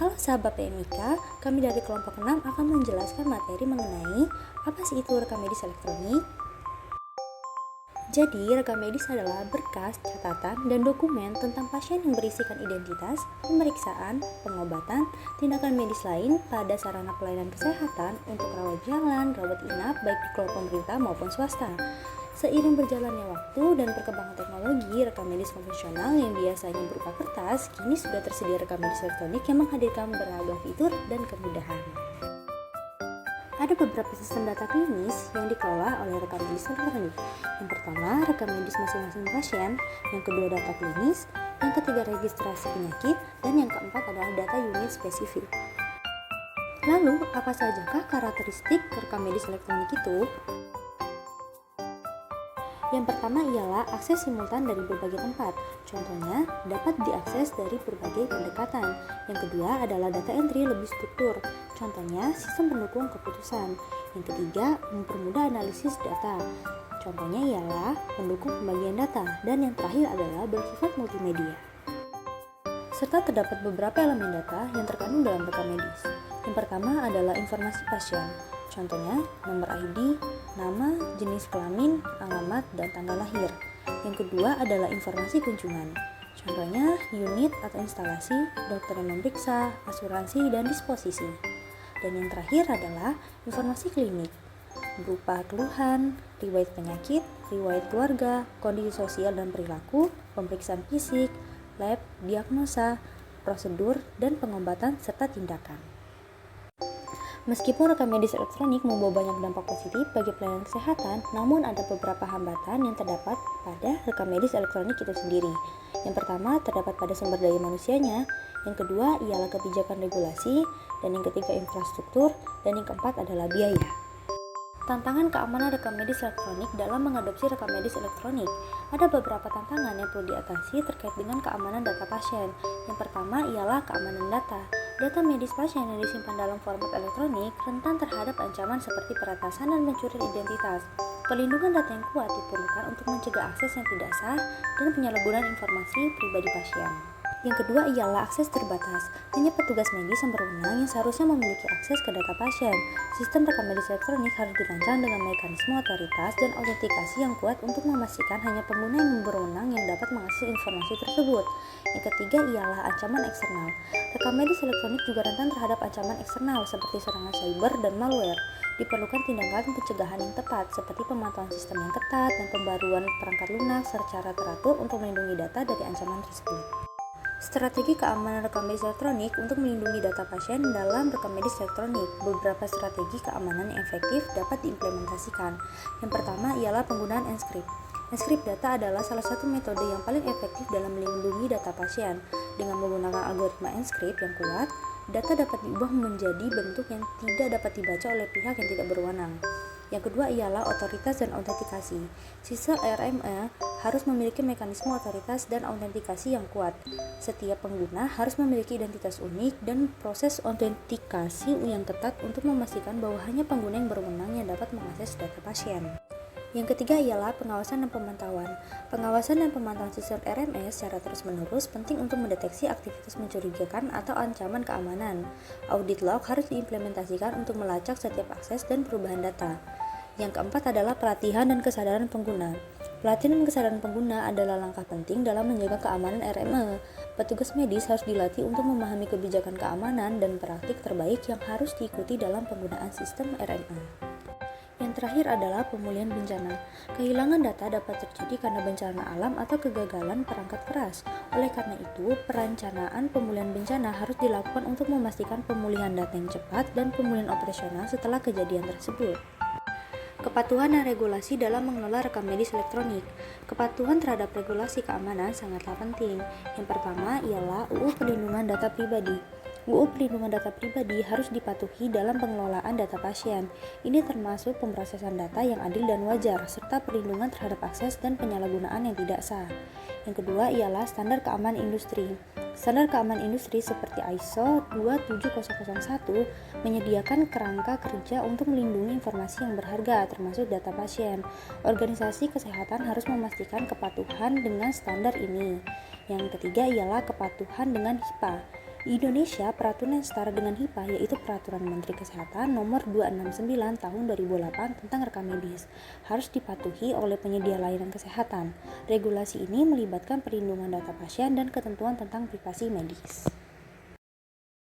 Halo sahabat PMIK, kami dari kelompok 6 akan menjelaskan materi mengenai apa sih itu rekam medis elektronik. Jadi, rekam medis adalah berkas, catatan, dan dokumen tentang pasien yang berisikan identitas, pemeriksaan, pengobatan, tindakan medis lain pada sarana pelayanan kesehatan untuk rawat jalan, rawat inap, baik di kelompok pemerintah maupun swasta. Seiring berjalannya waktu dan perkembangan teknologi, rekam medis konvensional yang biasanya berupa kertas, kini sudah tersedia rekam medis elektronik yang menghadirkan beragam fitur dan kemudahan. Ada beberapa sistem data klinis yang dikelola oleh rekam medis elektronik. Yang pertama, rekam medis masing-masing pasien, yang kedua data klinis, yang ketiga registrasi penyakit, dan yang keempat adalah data unit spesifik. Lalu, apa sajakah karakteristik rekam medis elektronik itu? Yang pertama ialah akses simultan dari berbagai tempat. Contohnya, dapat diakses dari berbagai pendekatan. Yang kedua adalah data entry lebih struktur. Contohnya, sistem pendukung keputusan. Yang ketiga, mempermudah analisis data. Contohnya ialah mendukung pembagian data. Dan yang terakhir adalah bersifat multimedia. Serta terdapat beberapa elemen data yang terkandung dalam rekam medis. Yang pertama adalah informasi pasien. Contohnya, nomor ID, nama, jenis kelamin, alamat, dan tanggal lahir. Yang kedua adalah informasi kunjungan. Contohnya, unit atau instalasi, dokter yang memeriksa, asuransi, dan disposisi. Dan yang terakhir adalah informasi klinik, berupa keluhan, riwayat penyakit, riwayat keluarga, kondisi sosial dan perilaku, pemeriksaan fisik, lab, diagnosa, prosedur, dan pengobatan serta tindakan. Meskipun rekam medis elektronik membawa banyak dampak positif bagi pelayanan kesehatan, namun ada beberapa hambatan yang terdapat pada rekam medis elektronik itu sendiri. Yang pertama, terdapat pada sumber daya manusianya. Yang kedua, ialah kebijakan regulasi. Dan yang ketiga, infrastruktur. Dan yang keempat adalah biaya. Tantangan keamanan rekam medis elektronik dalam mengadopsi rekam medis elektronik. Ada beberapa tantangan yang perlu diatasi terkait dengan keamanan data pasien. Yang pertama ialah keamanan data. Data medis pasien yang disimpan dalam format elektronik rentan terhadap ancaman seperti peretasan dan pencurian identitas. Perlindungan data yang kuat diperlukan untuk mencegah akses yang tidak sah dan penyalahgunaan informasi pribadi pasien. Yang kedua ialah akses terbatas. Hanya petugas medis yang berwenang yang seharusnya memiliki akses ke data pasien. Sistem rekam medis elektronik harus dirancang dengan mekanisme otoritas dan autentikasi yang kuat untuk memastikan hanya pengguna yang berwenang yang dapat mengakses informasi tersebut. Yang ketiga ialah ancaman eksternal. Rekam medis elektronik juga rentan terhadap ancaman eksternal seperti serangan cyber dan malware. Diperlukan tindakan pencegahan yang tepat seperti pemantauan sistem yang ketat dan pembaruan perangkat lunak secara teratur untuk melindungi data dari ancaman tersebut. Strategi keamanan rekam medis elektronik untuk melindungi data pasien dalam rekam medis elektronik. Beberapa strategi keamanan yang efektif dapat diimplementasikan. Yang pertama ialah penggunaan enkripsi. Enkripsi data adalah salah satu metode yang paling efektif dalam melindungi data pasien. Dengan menggunakan algoritma enkripsi yang kuat, data dapat diubah menjadi bentuk yang tidak dapat dibaca oleh pihak yang tidak berwenang. Yang kedua ialah otoritas dan autentikasi. Sistem RMA harus memiliki mekanisme otoritas dan autentikasi yang kuat. Setiap pengguna harus memiliki identitas unik dan proses autentikasi yang ketat untuk memastikan bahwa hanya pengguna yang berwenang yang dapat mengakses data pasien. Yang ketiga ialah pengawasan dan pemantauan. Pengawasan dan pemantauan sistem RMS secara terus-menerus penting untuk mendeteksi aktivitas mencurigakan atau ancaman keamanan. Audit log harus diimplementasikan untuk melacak setiap akses dan perubahan data. Yang keempat adalah pelatihan dan kesadaran pengguna. Pelatihan dan kesadaran pengguna adalah langkah penting dalam menjaga keamanan RME. Petugas medis harus dilatih untuk memahami kebijakan keamanan dan praktik terbaik yang harus diikuti dalam penggunaan sistem RME. Yang terakhir adalah pemulihan bencana. Kehilangan data dapat terjadi karena bencana alam atau kegagalan perangkat keras. Oleh karena itu, perencanaan pemulihan bencana harus dilakukan untuk memastikan pemulihan data yang cepat dan pemulihan operasional setelah kejadian tersebut. Kepatuhan dan regulasi dalam mengelola rekam medis elektronik. Kepatuhan terhadap regulasi keamanan sangatlah penting. Yang pertama ialah UU Perlindungan Data Pribadi. UU Perlindungan Data Pribadi harus dipatuhi dalam pengelolaan data pasien. Ini termasuk pemrosesan data yang adil dan wajar, serta perlindungan terhadap akses dan penyalahgunaan yang tidak sah. Yang kedua ialah standar keamanan industri. Standar keamanan industri seperti ISO 27001 menyediakan kerangka kerja untuk melindungi informasi yang berharga, termasuk data pasien. Organisasi kesehatan harus memastikan kepatuhan dengan standar ini. Yang ketiga ialah kepatuhan dengan HIPAA. Di Indonesia, peraturan yang setara dengan HIPAA yaitu Peraturan Menteri Kesehatan Nomor 269 Tahun 2008 tentang rekam medis harus dipatuhi oleh penyedia layanan kesehatan. Regulasi ini melibatkan perlindungan data pasien dan ketentuan tentang privasi medis.